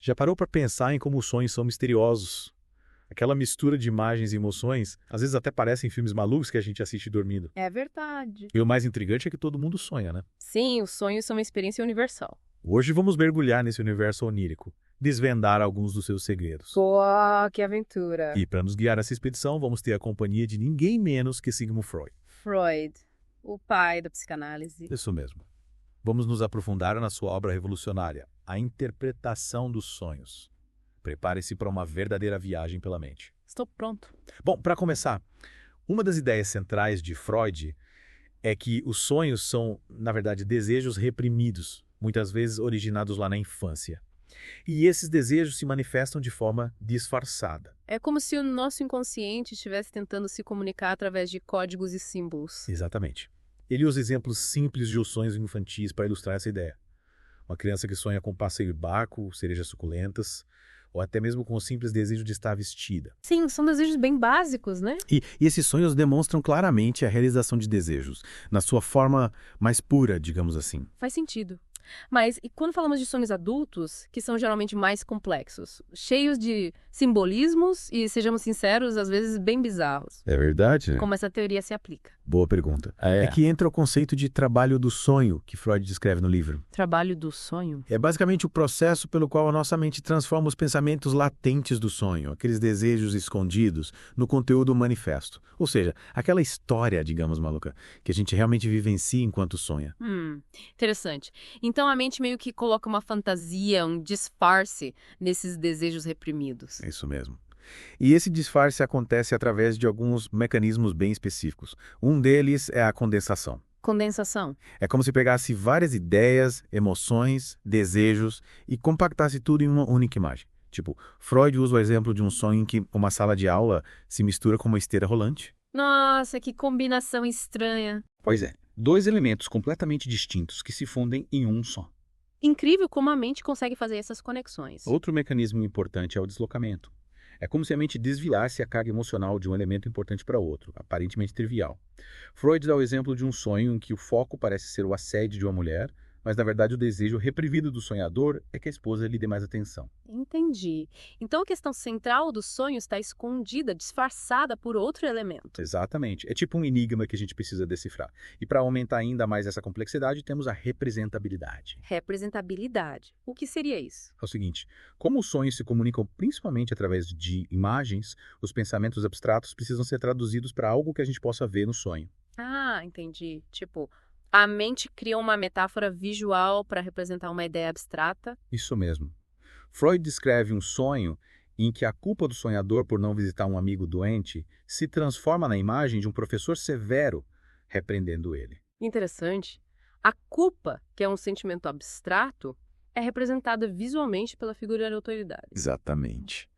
Já parou para pensar em como os sonhos são misteriosos? Aquela mistura de imagens e emoções, às vezes até parecem filmes malucos que a gente assiste dormindo. É verdade. E o mais intrigante é que todo mundo sonha, né? Sim, os sonhos são uma experiência universal. Hoje vamos mergulhar nesse universo onírico, desvendar alguns dos seus segredos. Pô, que aventura. E para nos guiar nessa expedição, vamos ter a companhia de ninguém menos que Sigmund Freud. Freud, o pai da psicanálise. Isso mesmo. Vamos nos aprofundar na sua obra revolucionária, A Interpretação dos Sonhos. Prepare-se para uma verdadeira viagem pela mente. Estou pronto. Bom, para começar, uma das ideias centrais de Freud é que os sonhos são, na verdade, desejos reprimidos, muitas vezes originados lá na infância. E esses desejos se manifestam de forma disfarçada. É como se o nosso inconsciente estivesse tentando se comunicar através de códigos e símbolos. Exatamente. Ele usa exemplos simples de sonhos infantis para ilustrar essa ideia. Uma criança que sonha com passeio em barco, cerejas suculentas, ou até mesmo com o simples desejo de estar vestida. Sim, são desejos bem básicos, né? E esses sonhos demonstram claramente a realização de desejos, na sua forma mais pura, digamos assim. Faz sentido. Mas e quando falamos de sonhos adultos, que são geralmente mais complexos, cheios de simbolismos e, sejamos sinceros, às vezes bem bizarros? É verdade, né? Como essa teoria se aplica? Boa pergunta. É que entra o conceito de trabalho do sonho que Freud descreve no livro. Trabalho do sonho? É basicamente o processo pelo qual a nossa mente transforma os pensamentos latentes do sonho, aqueles desejos escondidos, no conteúdo manifesto. Ou seja, aquela história, digamos, maluca, que a gente realmente vivencia enquanto sonha. Interessante. Então a mente meio que coloca uma fantasia, um disfarce nesses desejos reprimidos. É isso mesmo. E esse disfarce acontece através de alguns mecanismos bem específicos. Um deles é a condensação. Condensação. É como se pegasse várias ideias, emoções, desejos e compactasse tudo em uma única imagem. Tipo, Freud usa o exemplo de um sonho em que uma sala de aula se mistura com uma esteira rolante. Nossa, que combinação estranha. Pois é, dois elementos completamente distintos que se fundem em um só. Incrível como a mente consegue fazer essas conexões. Outro mecanismo importante é o deslocamento. É como se a mente desviasse a carga emocional de um elemento importante para outro, aparentemente trivial. Freud dá o exemplo de um sonho em que o foco parece ser o assédio de uma mulher, mas na verdade o desejo reprimido do sonhador é que a esposa lhe dê mais atenção. Entendi. Então a questão central do sonho está escondida, disfarçada por outro elemento. Exatamente. É tipo um enigma que a gente precisa decifrar. E para aumentar ainda mais essa complexidade, temos a representabilidade. Representabilidade. O que seria isso? É o seguinte, como os sonhos se comunicam principalmente através de imagens, os pensamentos abstratos precisam ser traduzidos para algo que a gente possa ver no sonho. Ah, entendi. Tipo, a mente cria uma metáfora visual para representar uma ideia abstrata. Isso mesmo. Freud descreve um sonho em que a culpa do sonhador por não visitar um amigo doente se transforma na imagem de um professor severo repreendendo ele. Interessante. A culpa, que é um sentimento abstrato, é representada visualmente pela figura da autoridade. Exatamente.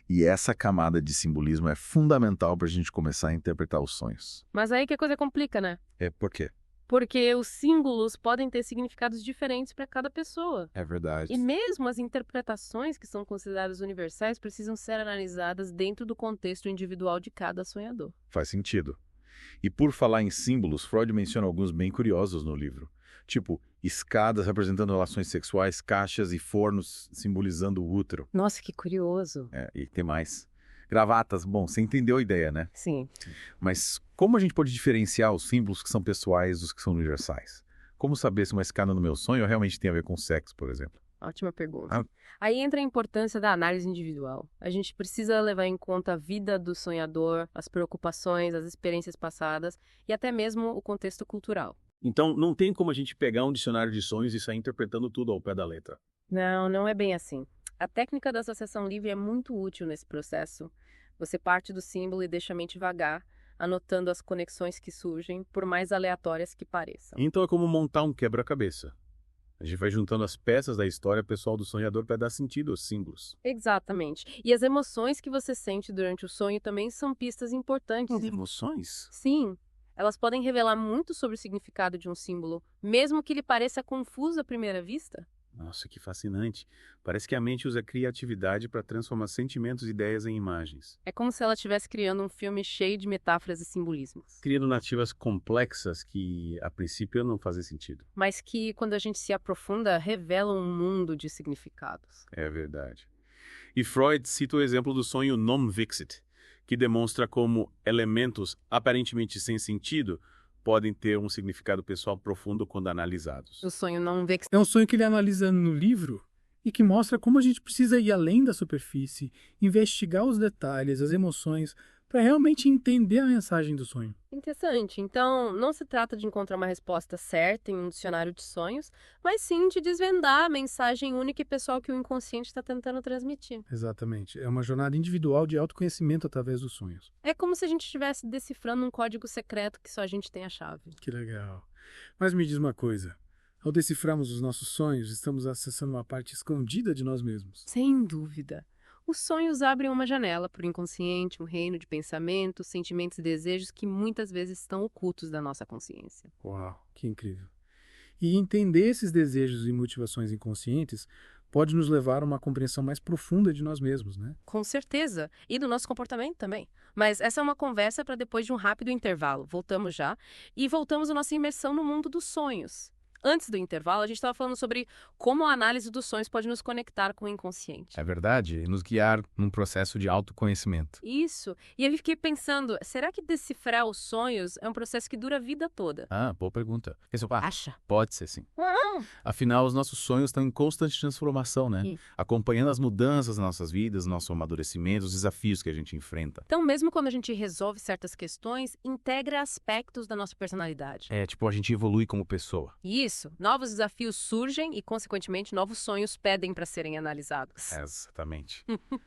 E essa camada de simbolismo é fundamental para a gente começar a interpretar os sonhos. Mas aí que a coisa complica, né? É por quê? Porque os símbolos podem ter significados diferentes para cada pessoa. É verdade. E mesmo as interpretações que são consideradas universais precisam ser analisadas dentro do contexto individual de cada sonhador. Faz sentido. E por falar em símbolos, Freud menciona alguns bem curiosos no livro. Tipo, escadas representando relações sexuais, caixas e fornos simbolizando o útero. Nossa, que curioso. E tem mais. Gravatas, bom, você entendeu a ideia, né? Sim. Mas como a gente pode diferenciar os símbolos que são pessoais dos que são universais? Como saber se uma escada no meu sonho realmente tem a ver com sexo, por exemplo? Ótima pergunta. Ah. Aí entra a importância da análise individual. A gente precisa levar em conta a vida do sonhador, as preocupações, as experiências passadas e até mesmo o contexto cultural. Então, não tem como a gente pegar um dicionário de sonhos e sair interpretando tudo ao pé da letra. Não, não é bem assim. A técnica da associação livre é muito útil nesse processo. Você parte do símbolo e deixa a mente vagar, anotando as conexões que surgem, por mais aleatórias que pareçam. Então é como montar um quebra-cabeça. A gente vai juntando as peças da história pessoal do sonhador para dar sentido aos símbolos. Exatamente. E as emoções que você sente durante o sonho também são pistas importantes. Emoções? Sim, elas podem revelar muito sobre o significado de um símbolo, mesmo que ele pareça confuso à primeira vista. Nossa, que fascinante. Parece que a mente usa a criatividade para transformar sentimentos e ideias em imagens, É como se ela estivesse criando um filme cheio de metáforas e simbolismos. criando narrativas complexas que, a princípio, não fazem sentido. Mas que, quando a gente se aprofunda, revelam um mundo de significados. É verdade. E Freud cita o exemplo do sonho non-vixit, que demonstra como elementos aparentemente sem sentido podem ter um significado pessoal profundo quando analisados. O sonho não vê que... É um sonho que ele analisa no livro e que mostra como a gente precisa ir além da superfície, investigar os detalhes, as emoções, para realmente entender a mensagem do sonho. Interessante. Então, não se trata de encontrar uma resposta certa em um dicionário de sonhos, mas sim de desvendar a mensagem única e pessoal que o inconsciente está tentando transmitir. Exatamente. É uma jornada individual de autoconhecimento através dos sonhos. É como se a gente estivesse decifrando um código secreto que só a gente tem a chave. Que legal. Mas me diz uma coisa. Ao decifrarmos os nossos sonhos, estamos acessando uma parte escondida de nós mesmos. Sem dúvida. Os sonhos abrem uma janela para o inconsciente, um reino de pensamentos, sentimentos e desejos que muitas vezes estão ocultos da nossa consciência. Uau, que incrível. E entender esses desejos e motivações inconscientes pode nos levar a uma compreensão mais profunda de nós mesmos, né? Com certeza. E do nosso comportamento também. Mas essa é uma conversa para depois de um rápido intervalo. Voltamos já. E voltamos à nossa imersão no mundo dos sonhos. Antes do intervalo, a gente estava falando sobre como a análise dos sonhos pode nos conectar com o inconsciente. É verdade, e nos guiar num processo de autoconhecimento. Isso. E eu fiquei pensando, será que decifrar os sonhos é um processo que dura a vida toda? Ah, boa pergunta. Acha? Pode ser sim. Afinal, os nossos sonhos estão em constante transformação, né? Sim. Acompanhando as mudanças nas nossas vidas, nosso amadurecimento, os desafios que a gente enfrenta. Então, mesmo quando a gente resolve certas questões, integra aspectos da nossa personalidade. É, tipo, a gente evolui como pessoa. Isso. Novos desafios surgem e, consequentemente, novos sonhos pedem para serem analisados. Exatamente.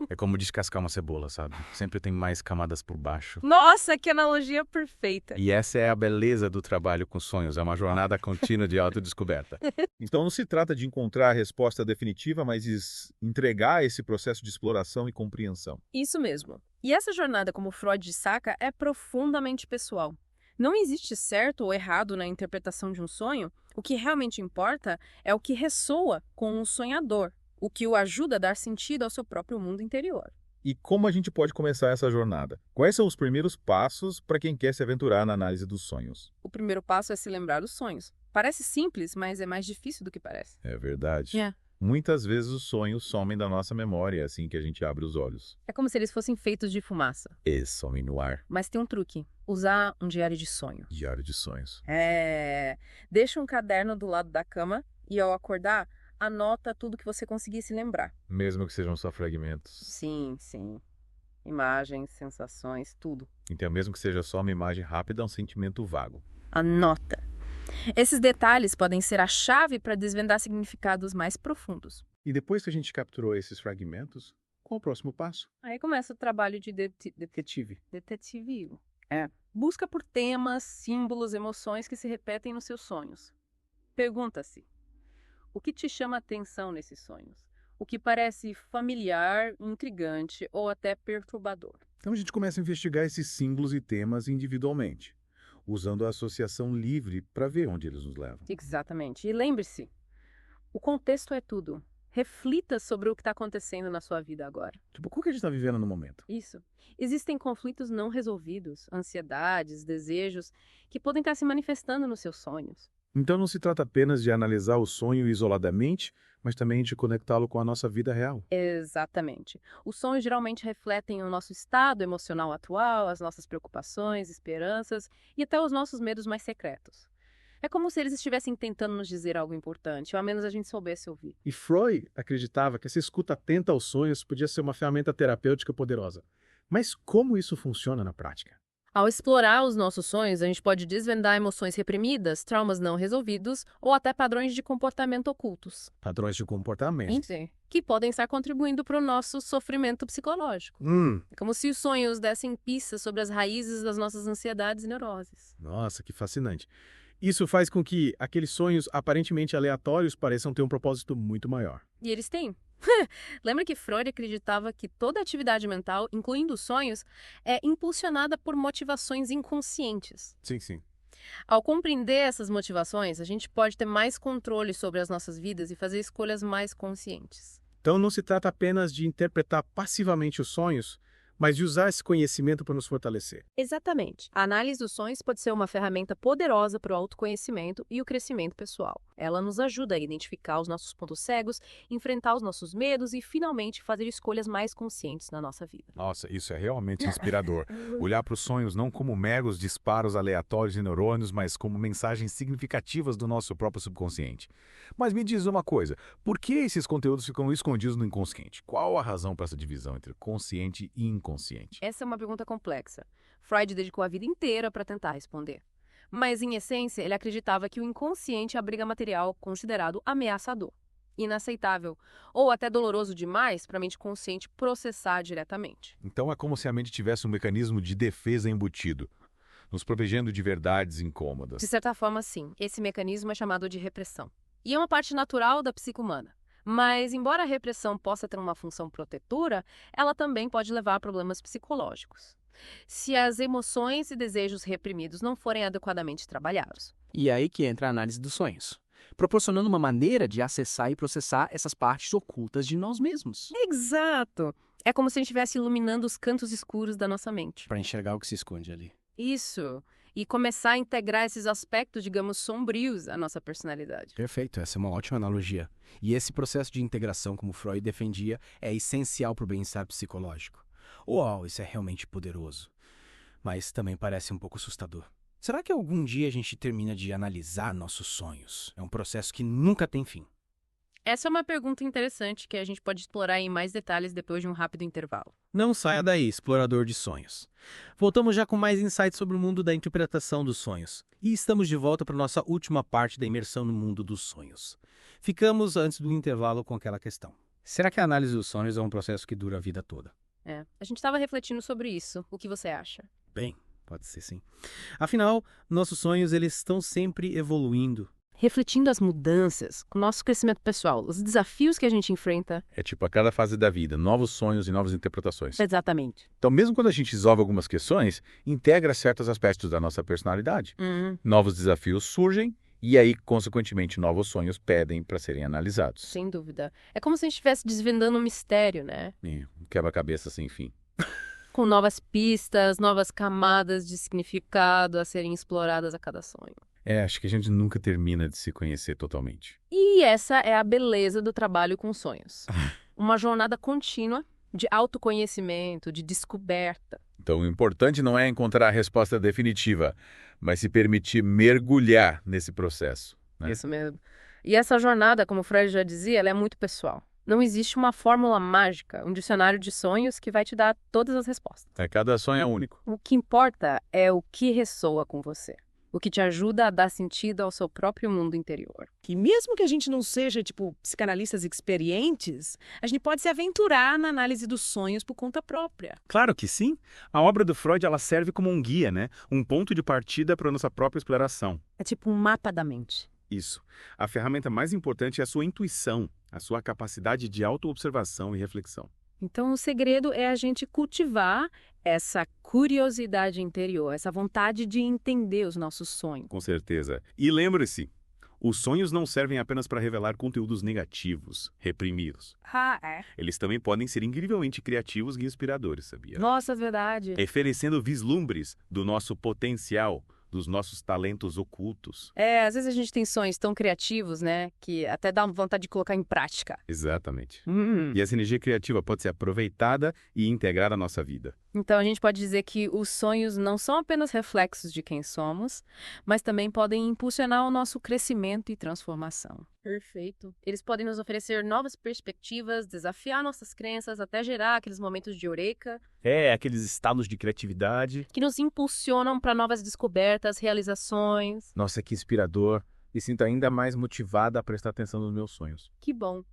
É como descascar uma cebola, sabe? Sempre tem mais camadas por baixo. Nossa, que analogia perfeita! E essa é a beleza do trabalho com sonhos, é uma jornada contínua de autodescoberta. Então não se trata de encontrar a resposta definitiva, mas entregar esse processo de exploração e compreensão. Isso mesmo. E essa jornada, como Freud destaca, é profundamente pessoal. Não existe certo ou errado na interpretação de um sonho. O que realmente importa é o que ressoa com o sonhador, o que o ajuda a dar sentido ao seu próprio mundo interior. E como a gente pode começar essa jornada? Quais são os primeiros passos para quem quer se aventurar na análise dos sonhos? O primeiro passo é se lembrar dos sonhos. Parece simples, mas é mais difícil do que parece. É verdade. É. Muitas vezes os sonhos somem da nossa memória assim que a gente abre os olhos. É como se eles fossem feitos de fumaça. E somem no ar. Mas tem um truque. Usar um diário de sonho. Diário de sonhos. Deixa um caderno do lado da cama e, ao acordar, anota tudo que você conseguir se lembrar. Mesmo que sejam só fragmentos. Sim, sim. Imagens, sensações, tudo. Então, mesmo que seja só uma imagem rápida, é um sentimento vago. Anota. Esses detalhes podem ser a chave para desvendar significados mais profundos. E depois que a gente capturou esses fragmentos, qual o próximo passo? Aí começa o trabalho de Detetive. detetivismo. Busca por temas, símbolos, emoções que se repetem nos seus sonhos. Pergunta-se: o que te chama a atenção nesses sonhos? O que parece familiar, intrigante ou até perturbador? Então a gente começa a investigar esses símbolos e temas individualmente, usando a associação livre para ver onde eles nos levam. Exatamente. E lembre-se, o contexto é tudo. Reflita sobre o que está acontecendo na sua vida agora. Tipo, qual que a gente está vivendo no momento? Isso. Existem conflitos não resolvidos, ansiedades, desejos, que podem estar se manifestando nos seus sonhos. Então não se trata apenas de analisar o sonho isoladamente, mas também de conectá-lo com a nossa vida real. Exatamente. Os sonhos geralmente refletem o nosso estado emocional atual, as nossas preocupações, esperanças e até os nossos medos mais secretos. É como se eles estivessem tentando nos dizer algo importante, ou ao menos a gente soubesse ouvir. E Freud acreditava que essa escuta atenta aos sonhos podia ser uma ferramenta terapêutica poderosa. Mas como isso funciona na prática? Ao explorar os nossos sonhos, a gente pode desvendar emoções reprimidas, traumas não resolvidos ou até padrões de comportamento ocultos. Padrões de comportamento. Que podem estar contribuindo para o nosso sofrimento psicológico. É como se os sonhos dessem pistas sobre as raízes das nossas ansiedades e neuroses. Nossa, que fascinante. Isso faz com que aqueles sonhos aparentemente aleatórios pareçam ter um propósito muito maior. E eles têm. Lembra que Freud acreditava que toda atividade mental, incluindo os sonhos, é impulsionada por motivações inconscientes. Sim, sim. Ao compreender essas motivações, a gente pode ter mais controle sobre as nossas vidas e fazer escolhas mais conscientes. Então não se trata apenas de interpretar passivamente os sonhos, mas de usar esse conhecimento para nos fortalecer. Exatamente. A análise dos sonhos pode ser uma ferramenta poderosa para o autoconhecimento e o crescimento pessoal. Ela nos ajuda a identificar os nossos pontos cegos, enfrentar os nossos medos e, finalmente, fazer escolhas mais conscientes na nossa vida. Nossa, isso é realmente inspirador. Olhar para os sonhos não como meros disparos aleatórios de neurônios, mas como mensagens significativas do nosso próprio subconsciente. Mas me diz uma coisa, por que esses conteúdos ficam escondidos no inconsciente? Qual a razão para essa divisão entre consciente e inconsciente? Essa é uma pergunta complexa. Freud dedicou a vida inteira para tentar responder. Mas, em essência, ele acreditava que o inconsciente abriga material considerado ameaçador, inaceitável ou até doloroso demais para a mente consciente processar diretamente. Então é como se a mente tivesse um mecanismo de defesa embutido, nos protegendo de verdades incômodas. De certa forma, sim. Esse mecanismo é chamado de repressão. E é uma parte natural da psique humana. Mas, embora a repressão possa ter uma função protetora, ela também pode levar a problemas psicológicos, se as emoções e desejos reprimidos não forem adequadamente trabalhados. E é aí que entra a análise dos sonhos, proporcionando uma maneira de acessar e processar essas partes ocultas de nós mesmos, Exato! É como se a gente estivesse iluminando os cantos escuros da nossa mente. para enxergar o que se esconde ali. Isso! E começar a integrar esses aspectos, digamos, sombrios à nossa personalidade. Perfeito, essa é uma ótima analogia. E esse processo de integração, como Freud defendia, é essencial para o bem-estar psicológico. Uau, isso é realmente poderoso. Mas também parece um pouco assustador. Será que algum dia a gente termina de analisar nossos sonhos? É um processo que nunca tem fim. Essa é uma pergunta interessante que a gente pode explorar em mais detalhes depois de um rápido intervalo. Não saia daí, explorador de sonhos. Voltamos já com mais insights sobre o mundo da interpretação dos sonhos. E estamos de volta para nossa última parte da imersão no mundo dos sonhos. Ficamos antes do intervalo com aquela questão. Será que a análise dos sonhos é um processo que dura a vida toda? A gente estava refletindo sobre isso. O que você acha? Bem, pode ser sim. Afinal, nossos sonhos eles estão sempre evoluindo. Refletindo as mudanças, o nosso crescimento pessoal, os desafios que a gente enfrenta. É tipo a cada fase da vida, novos sonhos e novas interpretações. Exatamente. Então, mesmo quando a gente resolve algumas questões, integra certos aspectos da nossa personalidade. Novos desafios surgem e aí, consequentemente, novos sonhos pedem para serem analisados. Sem dúvida. É como se a gente estivesse desvendando um mistério, né? Um quebra-cabeça sem fim. Com novas pistas, novas camadas de significado a serem exploradas a cada sonho. Acho que a gente nunca termina de se conhecer totalmente. E essa é a beleza do trabalho com sonhos. Uma jornada contínua de autoconhecimento, de descoberta. Então, o importante não é encontrar a resposta definitiva, mas se permitir mergulhar nesse processo, né? Isso mesmo. E essa jornada, como o Freud já dizia, ela é muito pessoal. Não existe uma fórmula mágica, um dicionário de sonhos que vai te dar todas as respostas. Cada sonho é único. O que importa é o que ressoa com você. O que te ajuda a dar sentido ao seu próprio mundo interior. E mesmo que a gente não seja, psicanalistas experientes, a gente pode se aventurar na análise dos sonhos por conta própria. Claro que sim. A obra do Freud ela serve como um guia, né? Um ponto de partida para a nossa própria exploração. É tipo um mapa da mente. Isso. A ferramenta mais importante é a sua intuição, a sua capacidade de autoobservação e reflexão. Então, o segredo é a gente cultivar essa curiosidade interior, essa vontade de entender os nossos sonhos. Com certeza. E lembre-se, os sonhos não servem apenas para revelar conteúdos negativos, reprimidos. É? Eles também podem ser incrivelmente criativos e inspiradores, sabia? Nossa, verdade. Oferecendo vislumbres do nosso potencial, dos nossos talentos ocultos. Às vezes a gente tem sonhos tão criativos, né, que até dá vontade de colocar em prática. Exatamente. E essa energia criativa pode ser aproveitada e integrada à nossa vida. Então a gente pode dizer que os sonhos não são apenas reflexos de quem somos, mas também podem impulsionar o nosso crescimento e transformação. Perfeito. Eles podem nos oferecer novas perspectivas, desafiar nossas crenças, até gerar aqueles momentos de eureka. Aqueles estados de criatividade. Que nos impulsionam para novas descobertas, realizações. Nossa, que inspirador. Me sinto ainda mais motivada a prestar atenção nos meus sonhos. Que bom.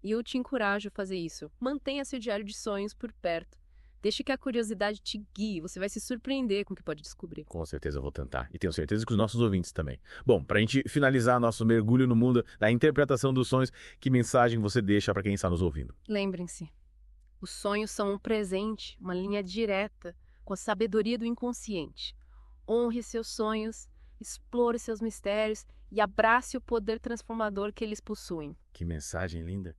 E eu te encorajo a fazer isso. Mantenha seu diário de sonhos por perto. Deixe que a curiosidade te guie, você vai se surpreender com o que pode descobrir. Com certeza eu vou tentar. E tenho certeza que os nossos ouvintes também. Bom, para a gente finalizar nosso mergulho no mundo da interpretação dos sonhos, que mensagem você deixa para quem está nos ouvindo? Lembrem-se, os sonhos são um presente, uma linha direta com a sabedoria do inconsciente. Honre seus sonhos, explore seus mistérios e abrace o poder transformador que eles possuem. Que mensagem linda!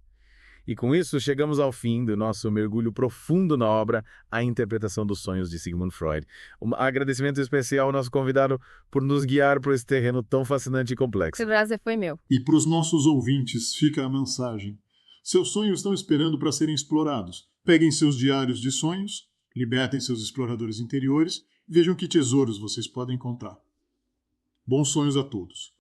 E com isso, chegamos ao fim do nosso mergulho profundo na obra A Interpretação dos Sonhos de Sigmund Freud. Um agradecimento especial ao nosso convidado por nos guiar por esse terreno tão fascinante e complexo. O prazer foi meu. E para os nossos ouvintes fica a mensagem. Seus sonhos estão esperando para serem explorados. Peguem seus diários de sonhos, libertem seus exploradores interiores e vejam que tesouros vocês podem encontrar. Bons sonhos a todos.